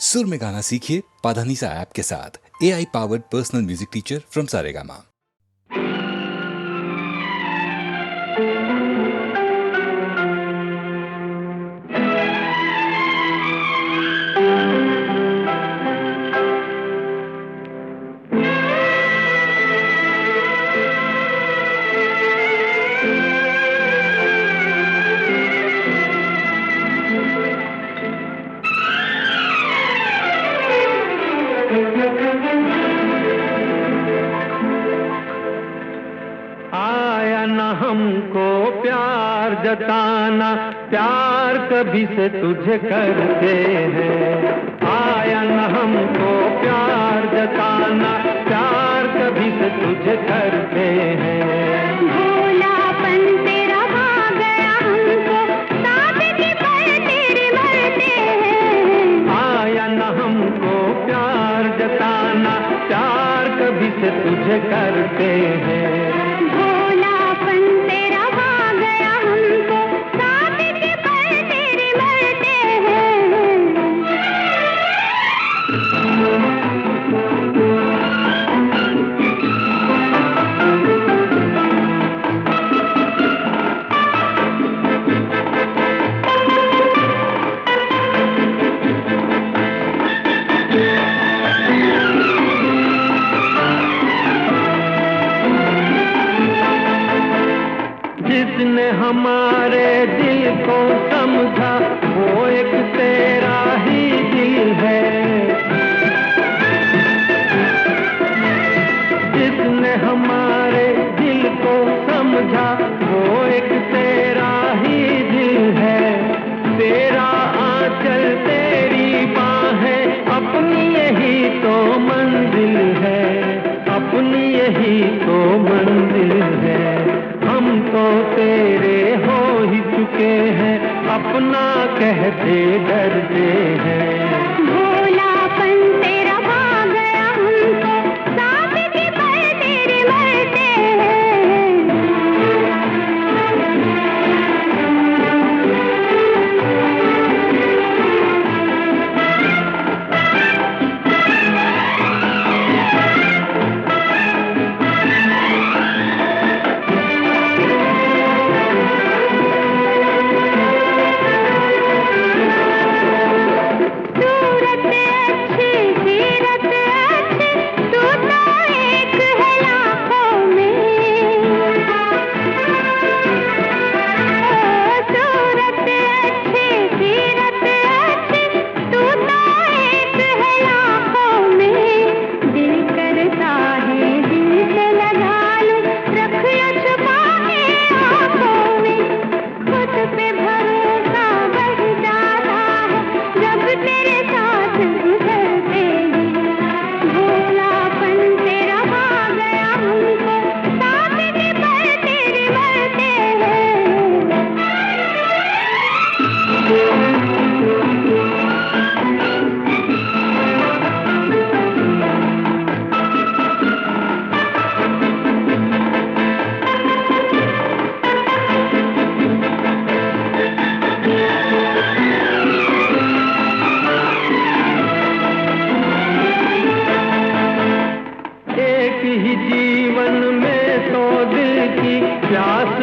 सुर में गाना सीखिए पाधानीसा ऐप के साथ। AI powered personal music teacher from Saregama. आया न हमको प्यार जताना, प्यार कभी से तुझे करते हैं। आया न हमको प्यार जताना, प्यार कभी से तुझे करते हैं। भोलापन तेरा खा गया हमको, सादगी पर तेरे मरते हैं। आया न हमको प्यार जताना, प्यार कभी से तुझे करते हैं। जिसने हमारे दिल को समझा, वो एक तेरा ही दिल है। जिसने हमारे दिल को समझा, वो एक तेरा ही दिल है। तेरा आंचल तेरी बाहें, अपनी यही तो मंजिल है। अपनी यही तो मंजिल है। हम तो तेरे हो ही चुके हैं, अपना कहते डरते हैं। भोलापन तेरा खा गया हमको, सादगी पर तेरे मरते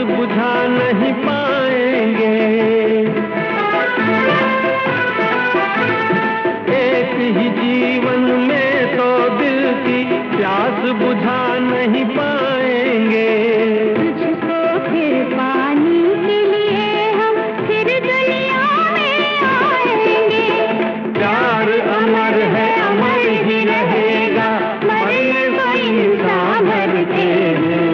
बुझा नहीं पाएंगे। एक ही जीवन में तो दिल की प्यास बुझा नहीं पाएंगे। तुझको फिर पाने के लिए हम फिर दुनिया में आएंगे। प्यार अमर है, अमर ही रहेगा, मरने को इंसान मरते हैं।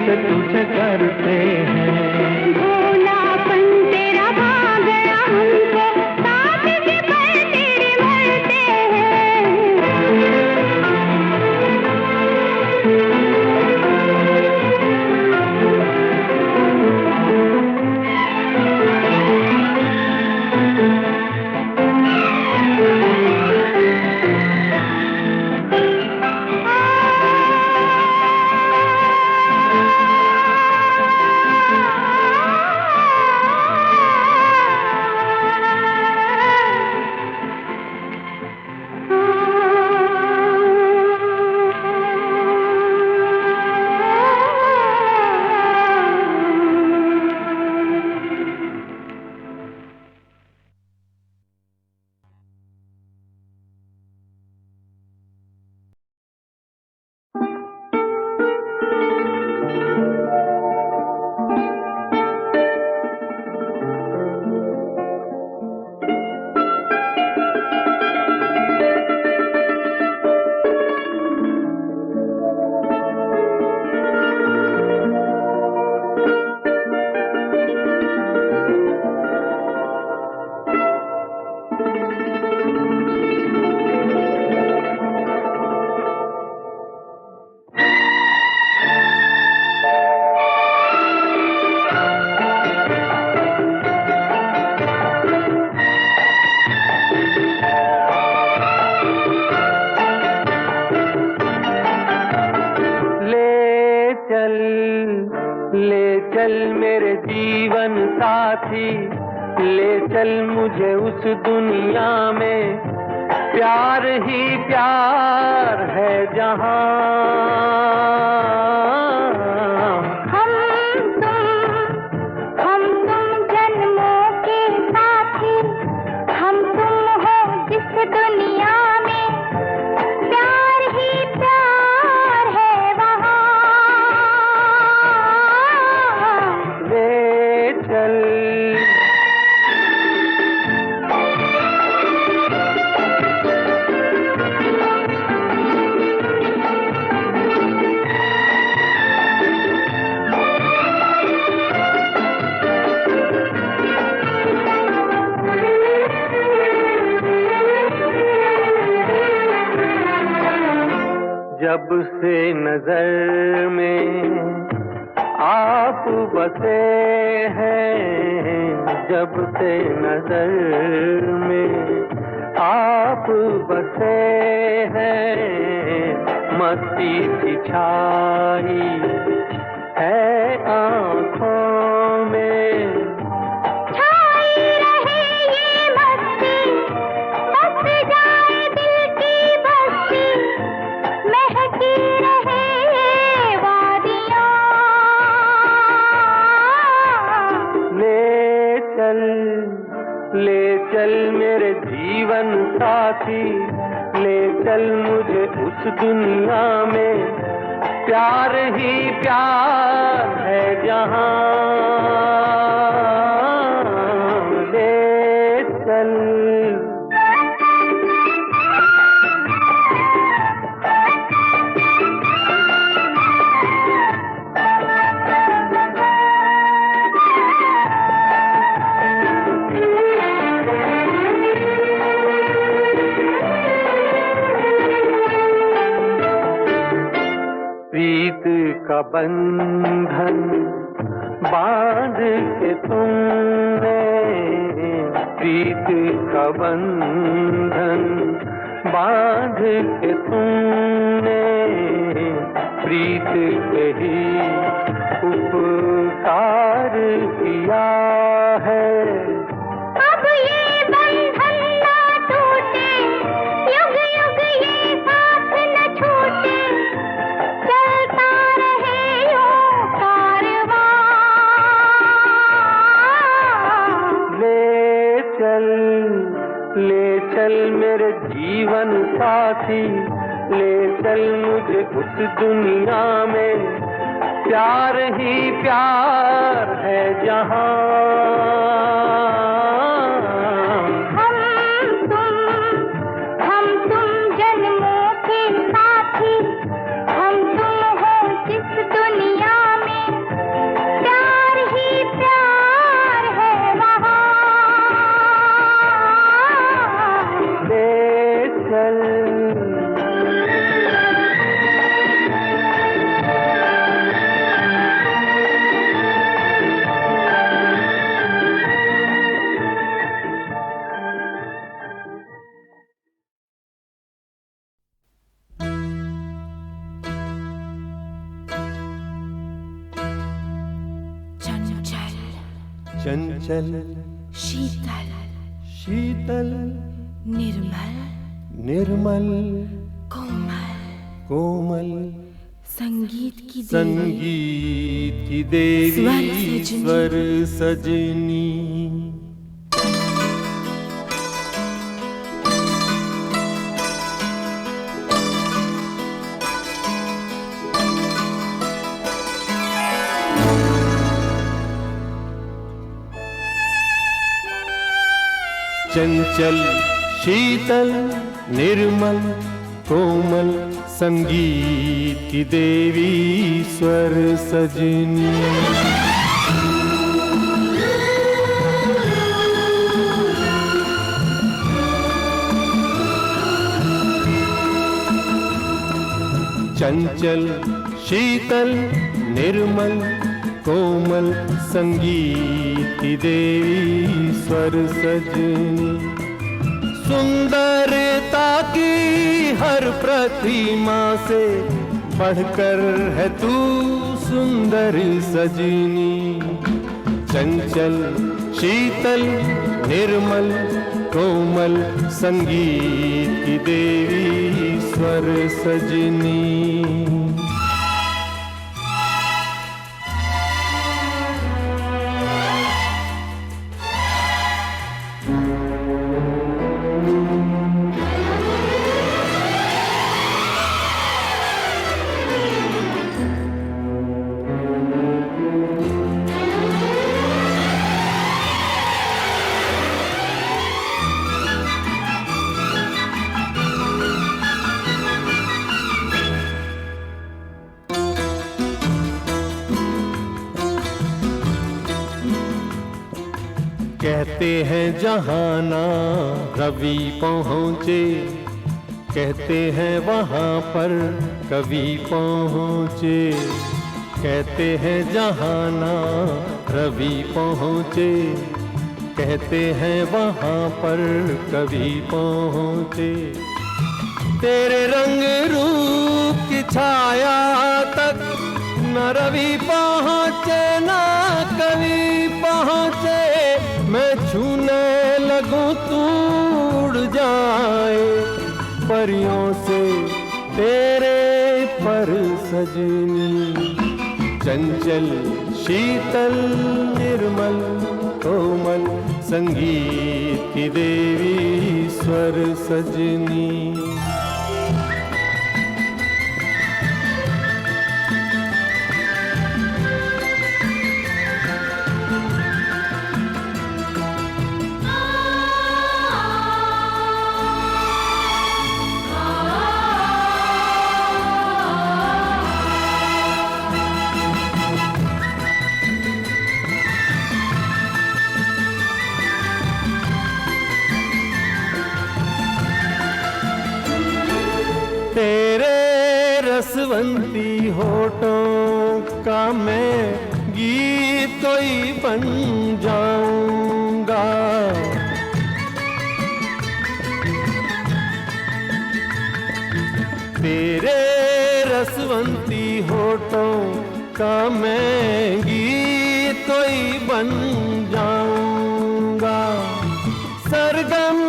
तुझे करते हैं। भोलापन तेरा खा गया हमको, सादगी पर तेरे मरते हैं। चल मेरे जीवन साथी, ले चल मुझे उस दुनिया में, प्यार ही प्यार है जहां। हम तुम जन्मों के साथी, हम तुम हो जिस दुनिया में, प्यार ही प्यार है वहाँ। ले चल जब से नजर में आप बसे हैं, जब से नजर में आप बसे हैं, मस्ती सी छाई है आँखों में। छाई रहे ये मस्ती, बस जाए दिल की बस्ती, महकी रहे ये वादियाँ। ले चल मेरे जीवन साथी, ले चल मुझे उस दुनिया में, प्यार ही प्यार है जहां। ले चल प्रीत का बंधन बांध के तुमने, प्रीत का बंधन बांध के तुमने, प्रीत के ही उपकार किया है। अब ये बंधन ना टूटे, युग युग ये साथ न छूटे, चलता रहे यूं कारवां। ले चल मेरे जीवन साथी, ले चल मुझे उस दुनिया में, प्यार ही प्यार है जहां। हम तुम जन्मों के साथी, हम तुम हो जिस दुनिया में, प्यार ही प्यार है वहाँ। ले चल चंचल शीतल शीतल निर्मल निर्मल कोमल कोमल संगीत की संगीत की देवी स्वर सजनी। चंचल शीतल निर्मल कोमल संगीत की देवी स्वर सजनी। चंचल शीतल निर्मल कोमल संगीत की देवी स्वर सजनी। सुंदरता की हर प्रतिमा से पढ़कर है तू सुंदर सजनी, चंचल शीतल निर्मल कोमल संगीत की देवी स्वर सजनी। कहते हैं जहाना रवि पहुँचे, कहते हैं वहाँ पर कवि पहुँचे। कहते हैं जहाना रवि पहुँचे, कहते हैं वहाँ पर कवि पहुँचे। तेरे रंग रूप की छाया तक न रवि पहुँचे न कवि पहुँचे। मैं छूने लगूं तू उड़ जाए परियों से तेरे पर सजनी, चंचल शीतल निर्मल कोमल संगीत की देवी स्वर सजनी। तेरे रसवंती होठों का मैं गीत कोई बन जाऊंगा। तेरे रसवंती होठों का मैं गीत कोई बन जाऊंगा। सरगम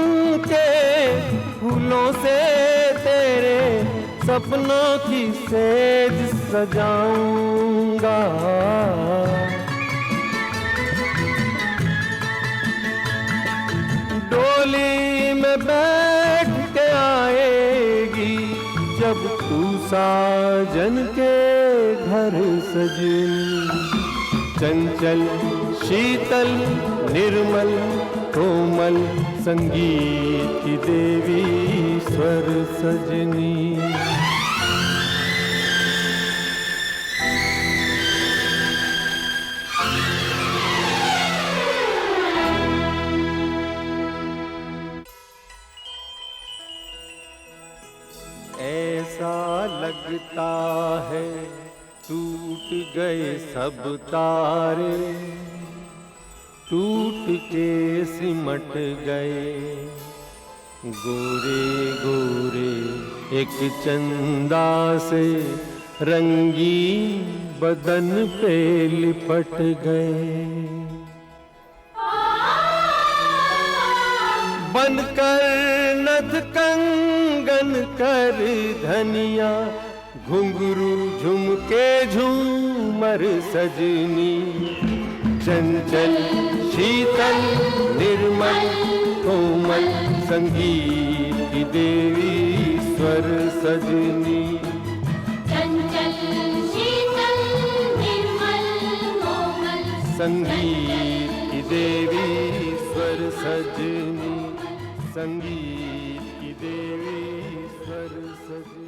के फूलों से तेरे सपनों की सेज सजाऊंगा। डोली में बैठ के आएगी जब तू साजन के घर सजनी, चंचल शीतल निर्मल कोमल संगीत की देवी स्वर सजनी। ऐसा लगता है टूट गए सब तारे, टूट के सिमट गए गोरे गोरे एक चंदा से रंगीन बदन पे लिपट गए। बनकर नथ कंगन कर धनिया, घुंघरू झुमके झूमर सजनी, चंचल शीतल निर्मल कोमल संगीत की देवी स्वर सजनी। चंचल शीतल निर्मल कोमल संगीत की देवी स्वर सजनी, संगीत की देवी स्वर सजनी।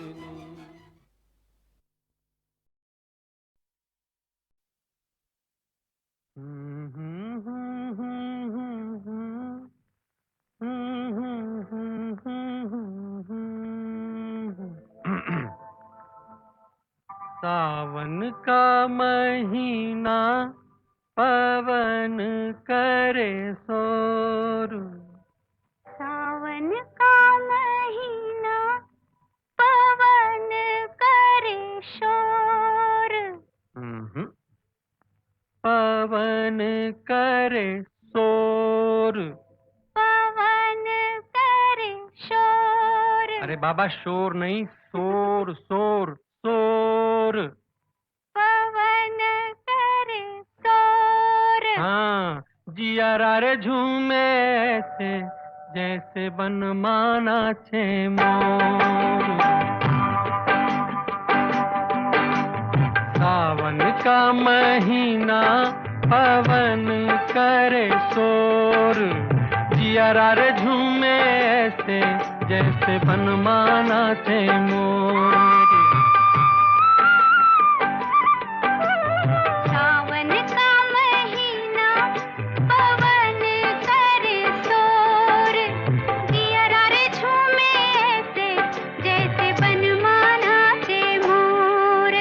सावन का महीना पवन करे शोर, सावन का महीना पवन करे बाबा शोर नहीं, शोर शोर शोर। पवन करे शोर। हाँ, जिया रे झूमे ऐसे जैसे बन माना छे मोर। सावन का महीना पवन करे शोर, जिया रे झूमे ऐसे जैसे बन माना थे मोर। सावन का महीना पवन करे शोर, जिया रे झूमे ऐसे जैसे बन माना छे मोर।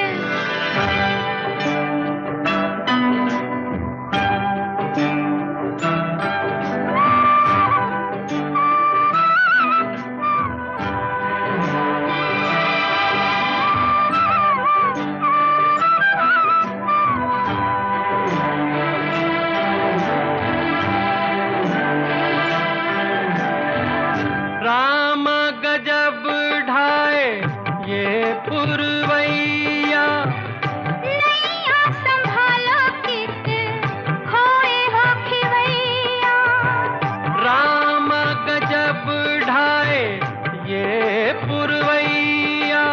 राम गजब ढाए ये पुरवैया, नैया संभालो कित खोए हो खिवैया। राम गजब ढाए ये पुरवैया,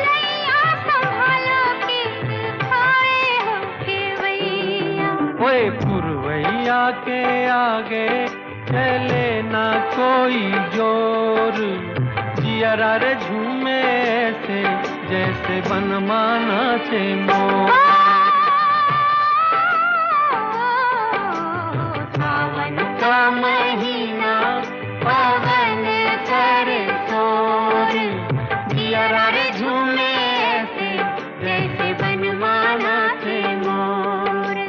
नैया संभालो कित खोए हो खिवैया। ओए पुरवैया के आगे चले ना कोई जोर, जिया रे झूमे ऐसे जैसे बन माना छे मोर। सावन का महीना पवन करे शोर, जिया रे झूमे ऐसे जैसे बन माना छे मोर।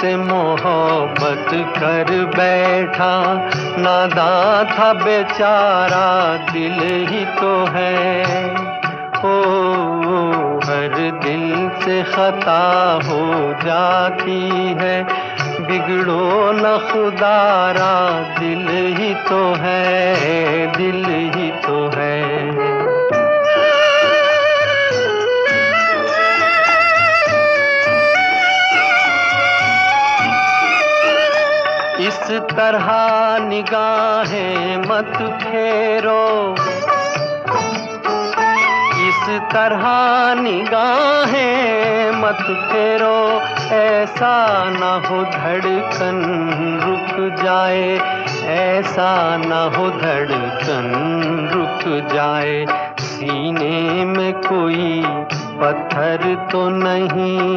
से मोहब्बत कर बैठा, नादां था बेचारा दिल ही तो है। ओ हर दिल से खता हो जाती है, बिगड़ो न खुदारा दिल ही तो है, दिल ही तो है। इस तरह निगाहें मत फेरो, इस तरह निगाहें मत फेरो, ऐसा न हो धड़कन रुक जाए, ऐसा न हो धड़कन रुक जाए। सीने में कोई पत्थर तो नहीं,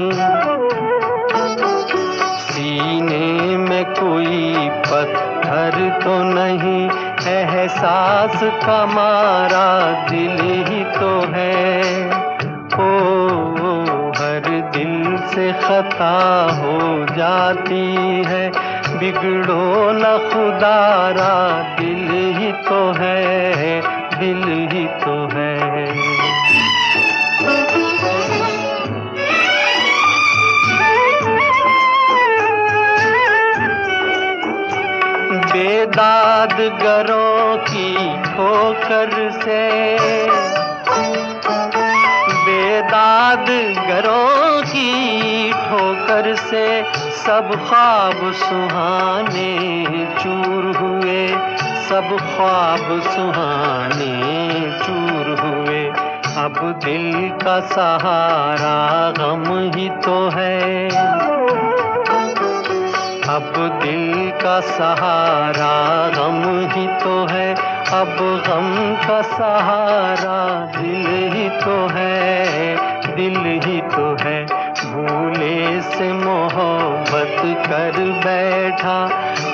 सीने में कोई पत्थर तो नहीं, एहसास का मारा दिल ही तो है। ओ हर दिल से खता हो जाती है, बिगड़ो न खुदारा दिल ही तो है, दिल ही तो है। बेदादगरों की ठोकर से, बेदादगरों की ठोकर से सब ख्वाब सुहाने चूर हुए, सब ख्वाब सुहाने चूर हुए। अब दिल का सहारा गम ही तो है, अब दिल का सहारा गम ही तो है, अब गम का सहारा दिल ही तो है, दिल ही तो है। भूले से मोहब्बत कर बैठा,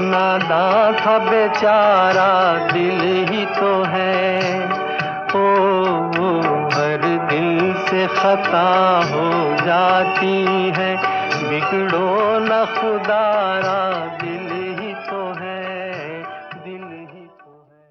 नादां था बेचारा दिल ही तो है। ओ हर दिल से खता हो जाती है, बिगड़ो न खुदारा दिल ही तो है, दिल ही तो है।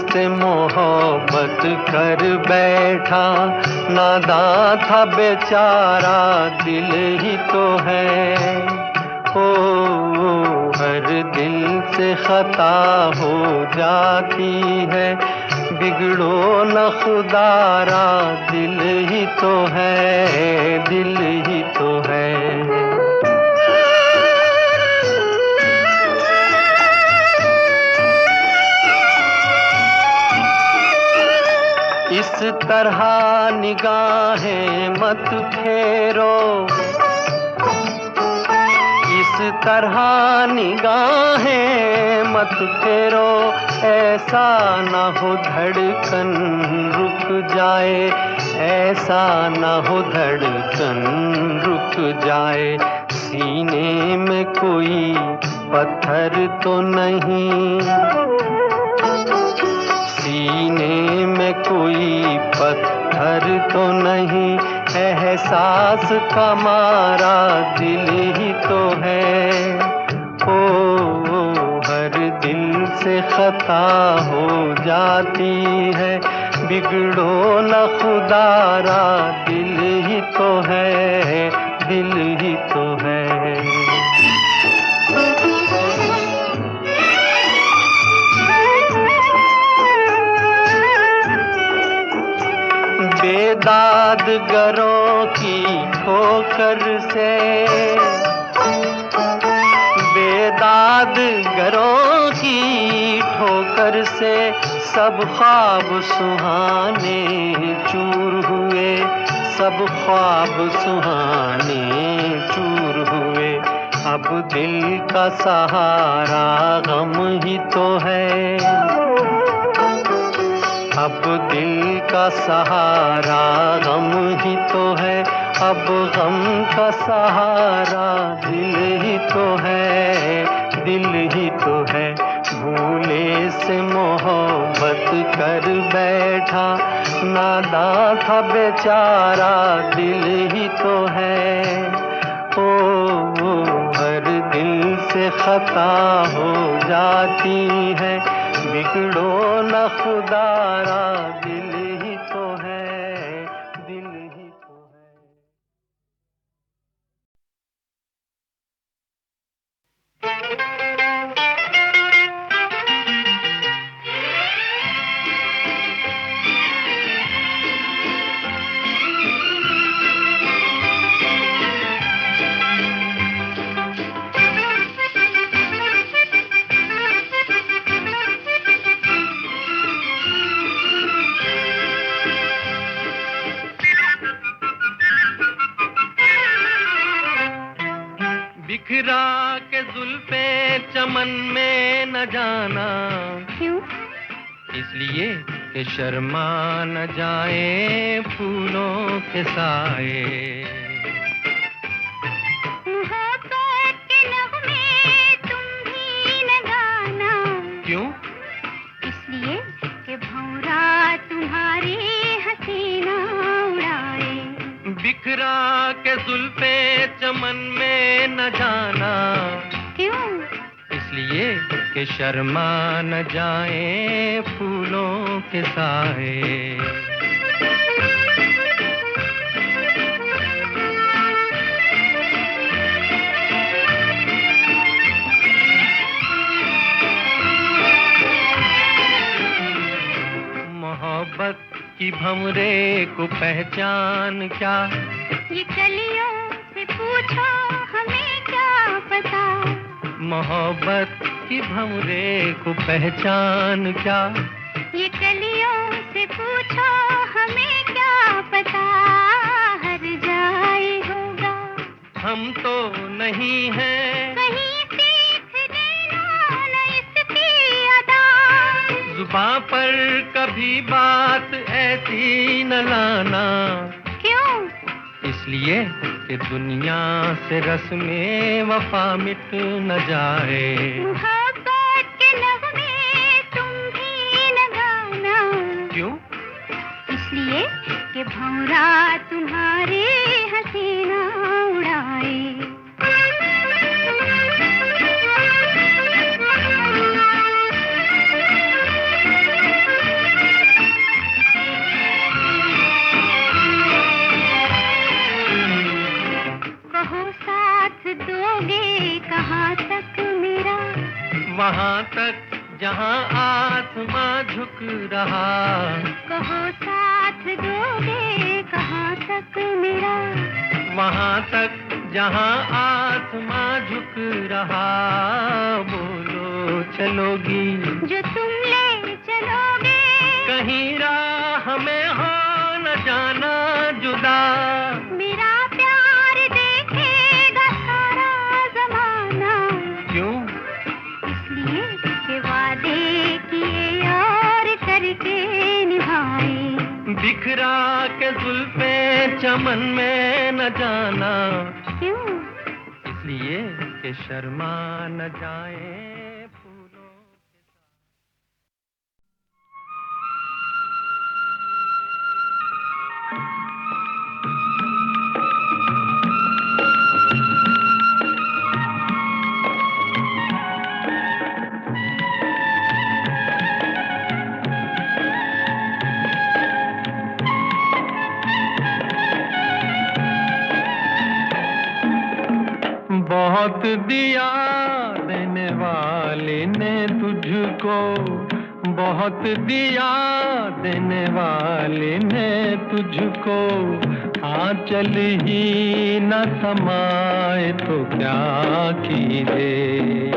से मोहब्बत कर बैठा, नादां था बेचारा दिल ही तो है। ओ हर दिल से खता हो जाती है, बिगड़ो न खुदारा दिल ही तो है, दिल ही तो है। इस तरह निगाहें मत फेरो, इस तरह निगाहें मत फेरो, ऐसा न हो धड़कन रुक जाए, ऐसा न हो धड़कन रुक जाए। सीने में कोई पत्थर तो नहीं, सीने में कोई पत्थर तो नहीं, एहसास का मारा दिल ही तो है। ओ हर दिल से खता हो जाती है, बिगड़ो न खुदारा दिल ही तो है, दिल ही तो है। बेदादगरों की ठोकर से, बेदादगरों की ठोकर से सब ख्वाब सुहाने चूर हुए, सब ख्वाब सुहाने चूर हुए। अब दिल का सहारा गम ही तो है, अब दिल का सहारा गम ही तो है, अब गम का सहारा दिल ही तो है, दिल ही तो है। भूले से मोहब्बत कर बैठा, नादान था बेचारा दिल ही तो है। ओ हर दिल से खता हो जाती है, बिगड़ो न खुदारा दिल ही तो है, दिल ही तो है। बिखरा के जुल्फे चमन में न जाना, क्यों? इसलिए कि शर्मा न जाए फूलों के साए। मोहब्बत के नगमे तुम भी न गाना, क्यों? इसलिए कि भंवरा तुम्हारी हसीना उड़ाए। बिखरा के जुल्फे चमन में न जाना, क्यों? इसलिए कि शर्मा न जाए फूलों के साए। मोहब्बत की भंवरे को पहचान क्या, ये कलियों से पूछो हमें क्या पता। मोहब्बत की भंवरे को पहचान क्या, ये कलियों से पूछो हमें क्या पता। हर जाए होगा हम तो नहीं हैं, कहीं सीख लेना न इसकी अदा। जुबां पर कभी बात ऐसी न लाना, क्यों? इसलिए कि दुनिया से रस्में वफा मिट न जाए। मोहब्बत के नगमे तुम भी न गाना, क्यों? इसलिए कि भंवरा तुम्हारी हसीना उड़ाए। कहो साथ दोगे कहाँ तक मेरा, वहाँ तक जहाँ आसमां झुक रहा। कहो साथ दोगे कहाँ तक मेरा, वहाँ तक जहाँ आसमां झुक रहा। बोलो चलोगी जो तुम ले चलोगे, कहीं राह में हो न जाना जुदा। मेरा प्यार देखेगा सारा जमाना, क्यों? इसलिए कि वादे किए और करके निभाए। बिखरा के जुल्फे चमन में न जाना, क्यों? इसलिए कि शर्मा न जाए फूलों के साथ। बहुत दिया देने वाले ने तुझको, बहुत दिया देने वाले ने तुझको। आंचल ही न समाए तो क्या कीजिए।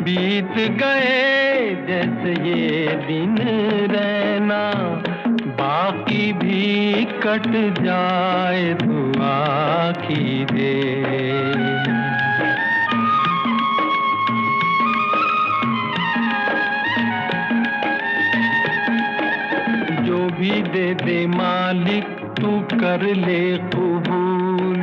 बीत गए जैसे ये दिन रहना, बाकी भी कट जाए दुआ कीजिए। मालिक तू कर ले कबूल।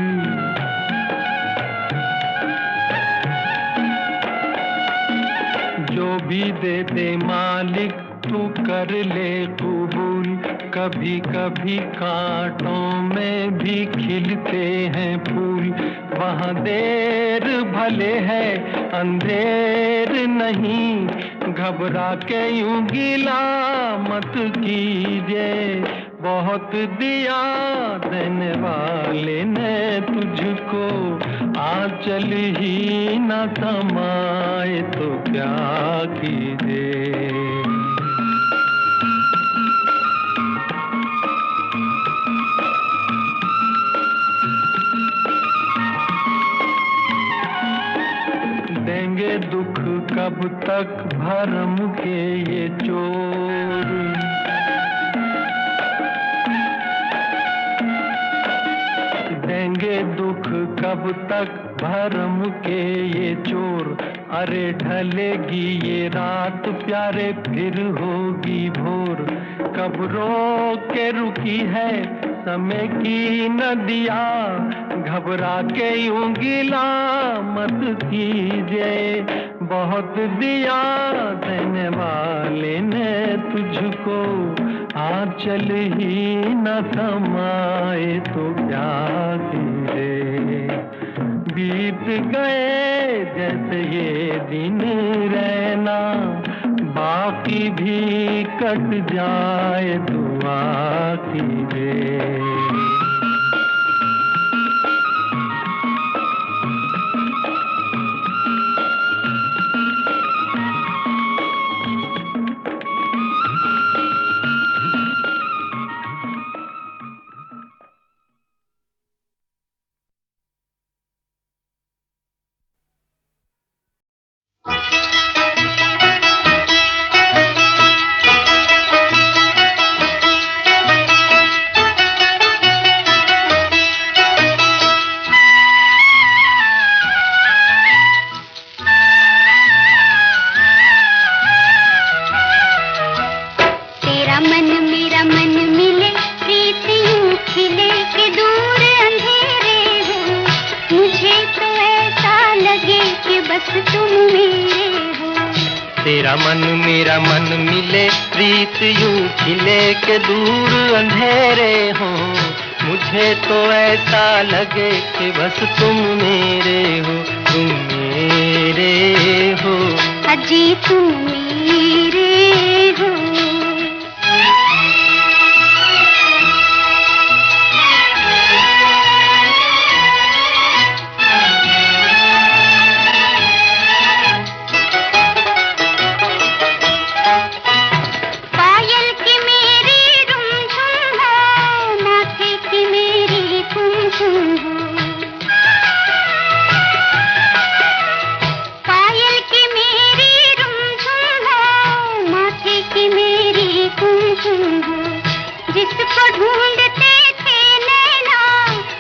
जो भी दे दे मालिक तू कर ले कबूल। कभी कभी कांटों में भी खिलते हैं फूल। वहाँ देर भले है अंधेर नहीं, घबरा के यूं गिला मत कीजिए। बहुत दिया देने वाले ने तुझको, आंचल ही न समाए तो क्या कीजिए। देंगे दुख कब तक भरम के ये चोर। देंगे दुख कब तक भरम के ये चोर। अरे ढलेगी ये रात प्यारे फिर होगी भोर। कब रो के रुकी है समय की नदिया, घबरा के यूं गिला मत कीजिए। बहुत दिया देने वाले ने तुझको, आंचल ही न समाए तो क्या कीजिए। बीत गए जैसे ये दिन रहना, बाकी भी कट जाए दुआ कीजिए। तेरा मन मेरा मन मिले, प्रीत यूं खिले के दूर अंधेरे हो। मुझे तो ऐसा लगे कि बस तुम मेरे हो, तुम मेरे हो। अजी तुम मेरे हो। जिसको ढूंढते थे नैना,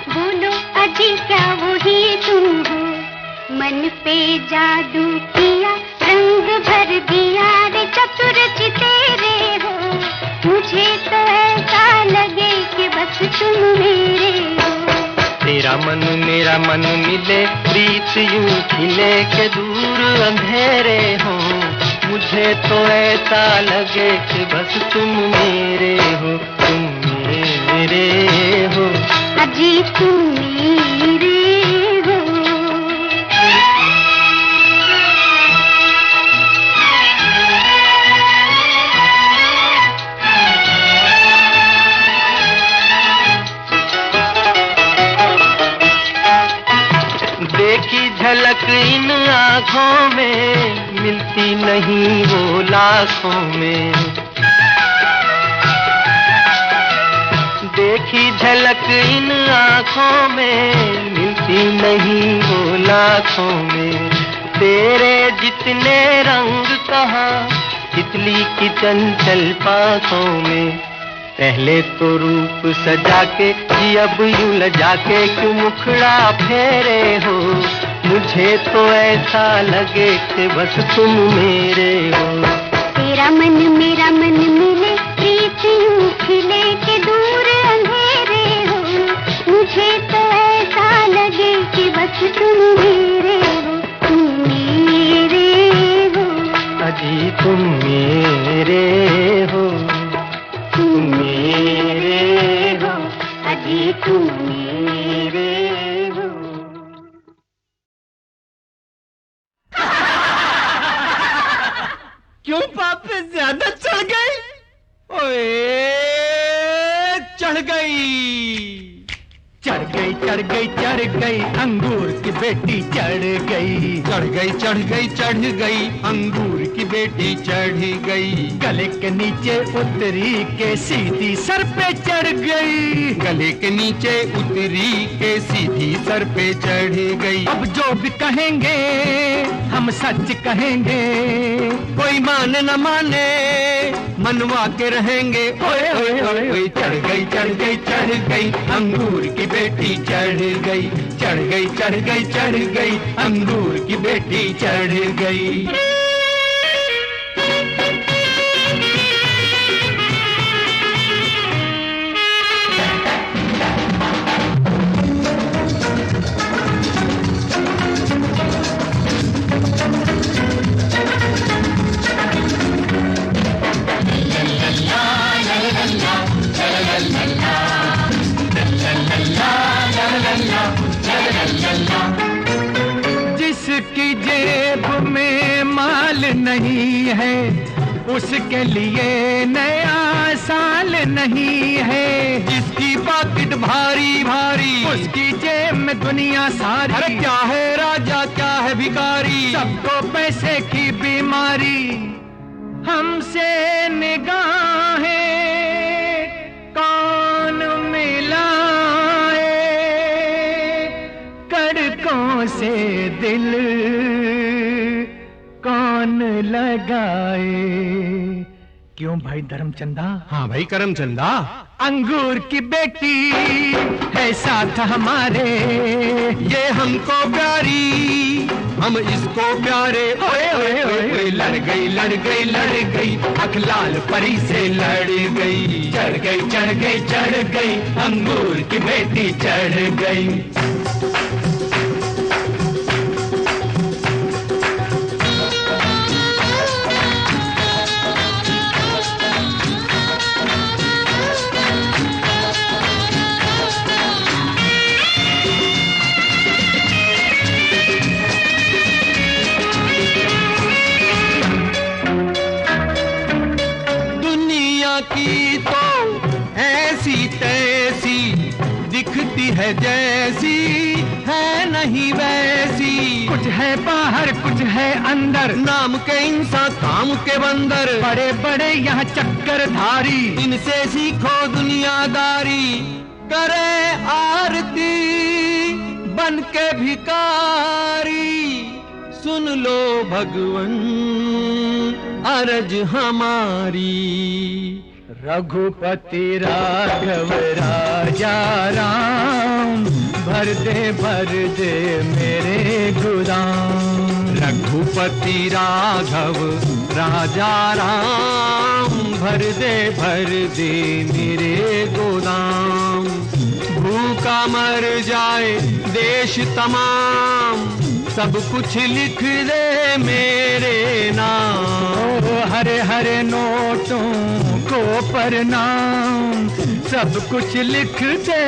बोलो अजी क्या वही तुम हो। मन पे जादू किया, रंग भर दिया रे चतुर चितेरे हो। मुझे तो ऐसा लगे कि बस तुम मेरे हो। तेरा मन मेरा मन मिले, प्रीत यूं खिले के दूर अंधेरे हो। मुझे तो ऐसा लगे कि बस तुम मेरे हो, तुम मेरे हो। अजी तुम मेरे हो। देखी झलक इन आँखों में, मिलती नहीं वो लाखों में। देखी झलक इन आँखों में, मिलती नहीं वो लाखों में। तेरे जितने रंग कहाँ, तितली की चंचल पाँखों में। पहले तो रूप सजा के जी, अब यूं लजा के क्यों मुखड़ा फेरे हो। मुझे तो ऐसा लगे कि बस तुम मेरे हो। तेरा मन मेरा मन मिले, प्रीत यूं खिले के दूर अंधेरे तुम मेरे हो, तुम मेरे हो, अजी तुम मेरे हो, तुम मेरे हो, अजी तुम मेरे हो। क्यों पाप पे ज्यादा चढ़ गई? ओए चढ़ गई, चढ़ गई, चढ़ गई, चढ़ गई, अंगूर की बेटी चढ़ गई, चढ़ गई, चढ़ गई, चढ़ गई, अंगूर की बेटी चढ़ गई, गले के नीचे उतरी के सीधी सर पे चढ़ गई, गले के नीचे उतरी के सीधी सर पे चढ़ गई। अब जो भी कहेंगे हम सच कहेंगे, कोई माने न माने मनवा के रहेंगे। ओए ओए ओए ओए चढ़ गई, चढ़ गई, चढ़ गई, अंगूर की बेटी चढ़ गई, चढ़ गई, चढ़ गई, चढ़ गई, अंगूर की बेटी चढ़ गई। जिसकी जेब में माल नहीं है उसके लिए नया साल नहीं है, जिसकी पाकिट भारी भारी उसकी जेब में दुनिया सारी। अरे क्या है राजा क्या है भिखारी, सबको पैसे की बीमारी, हमसे निगाहें कौन मिलाए, कड़कों से दिल कौन लगाए। क्यों भाई धर्मचंदा? हाँ भाई करमचंदा, अंगूर की बेटी है साथ हमारे, ये हमको प्यारी हम इसको प्यारे। ओए ओए ओए ओए लड़ गई, लड़ गई, लड़ गई, अखलाल परी से लड़ गई, चढ़ गई, चढ़ गई, चढ़ गई, अंगूर की बेटी चढ़ गई। की तो ऐसी तैसी दिखती है जैसी है नहीं वैसी, कुछ है बाहर कुछ है अंदर, नाम के इंसान काम के बंदर, बड़े बड़े यहाँ चक्करधारी, इनसे सीखो दुनियादारी, करे आरती बन के भिकारी, सुन लो भगवन अरज हमारी। रघुपति राघव राजा राम, भर दे मेरे गुदाम, रघुपति राघव राजा राम, भर दे मेरे गोदाम, भूखा मर जाए देश तमाम, सब कुछ लिख दे मेरे नाम। हरे हरे नोटों को प्रणाम, सब कुछ लिख दे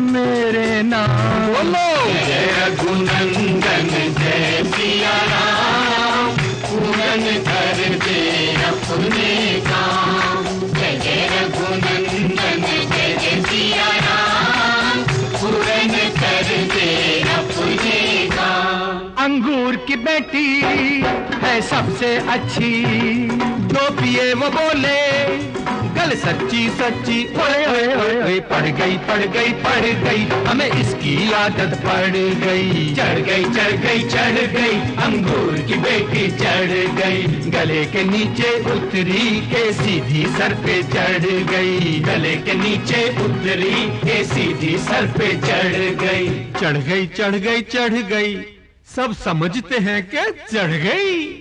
मेरे नाम। बोलो जय रघुनंदन जय सिया राम, पूरन कर दे अपने काम, जय जय रघुनंदन जय जय सिया राम, पूरन कर दे अपने काम। अंगूर की बेटी है सबसे अच्छी, दो पिए वो बोले गल सच्ची सच्ची। ओए ओए ओए ओए पड़ गई, पड़ गई, पड़ गई, हमें इसकी आदत पड़ गई, चढ़ गई, चढ़ गई, चढ़ गई, अंगूर की बेटी चढ़ गई, गले के नीचे उतरी के सीधी सर पे चढ़ गई, गले के नीचे उतरी के सीधी सर पे चढ़ गई, चढ़ गई, चढ़ गई, चढ़ गई, सब समझते हैं कि चढ़ गई।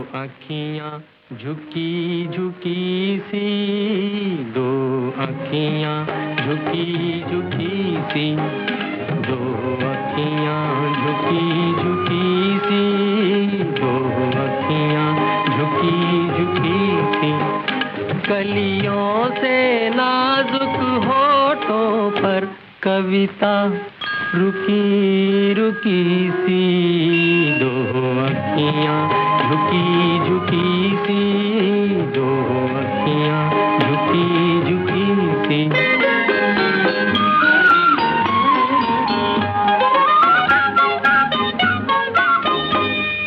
अखियां झुकी झुकी सी, दो अखियां झुकी झुकी सी, दो अखियां झुकी झुकी सी, दो अखियां झुकी झुकी सी। कलियों से नाजुक होठों पर कविता रुकी रुकी सी, दो अखियां झुकी झुकी सी, दो अखियां झुकी झुकी सी।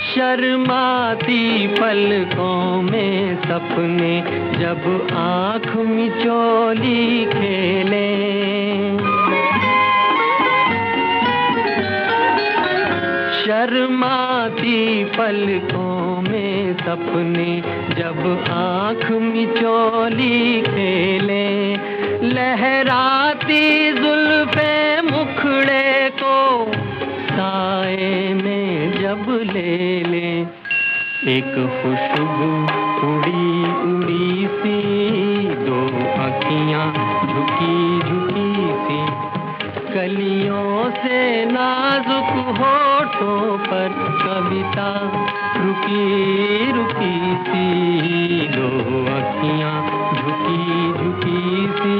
शर्माती पलकों में सपने जब आँख मिचोली खेले, शर्माती पलकों में सपने जब आँख मिचोली खेले, लहराती जुल्फे मुखड़े को साए में जब ले ले, एक खुशबू उड़ी उड़ी सी, दो अखियां झुकी झुकी सी। कलियों से नाजुक होठों पर कविता रुकी रुकी सी, दो अखियां झुकी झुकी सी,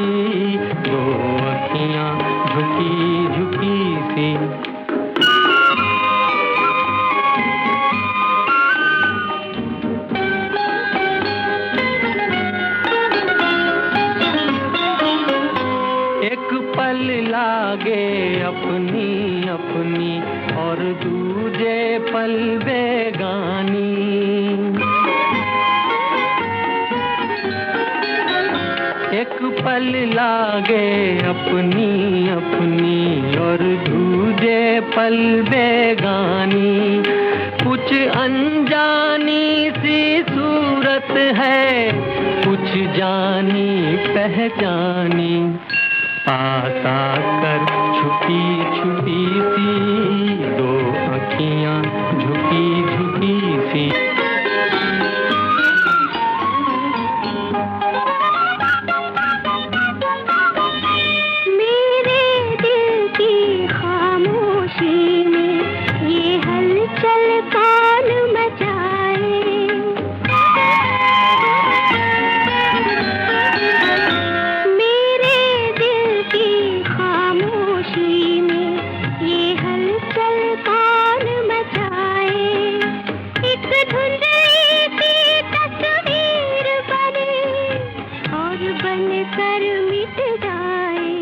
दो अखियां झुकी झुकी सी। एक पल लागे अपनी अपनी और दूजे पल बेगानी, एक पल लागे अपनी अपनी और दूजे पल बेगानी। कुछ अनजानी सी सूरत है, कुछ जानी पहचानी, पास आकर छुपी छुपी सी, दो अखियां झुकी झुकी सी। मेरे दिल की खामोशी में ये हलचल कौन मचाए, मेरे दिल की खामोशी में ये हलचल कौन मचाए। एक धुंधली सी तस्वीर बने और बनकर मिट जाए,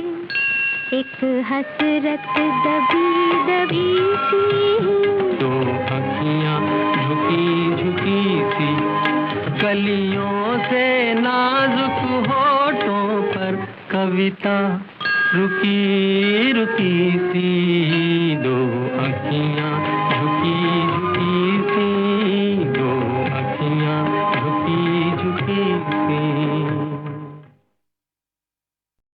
एक हसरत दबी दबी सी, दो अखियां झुकी झुकी सी। कलियों से नाजुक होठों पर कविता रुकी रुकी सी, दो अखियां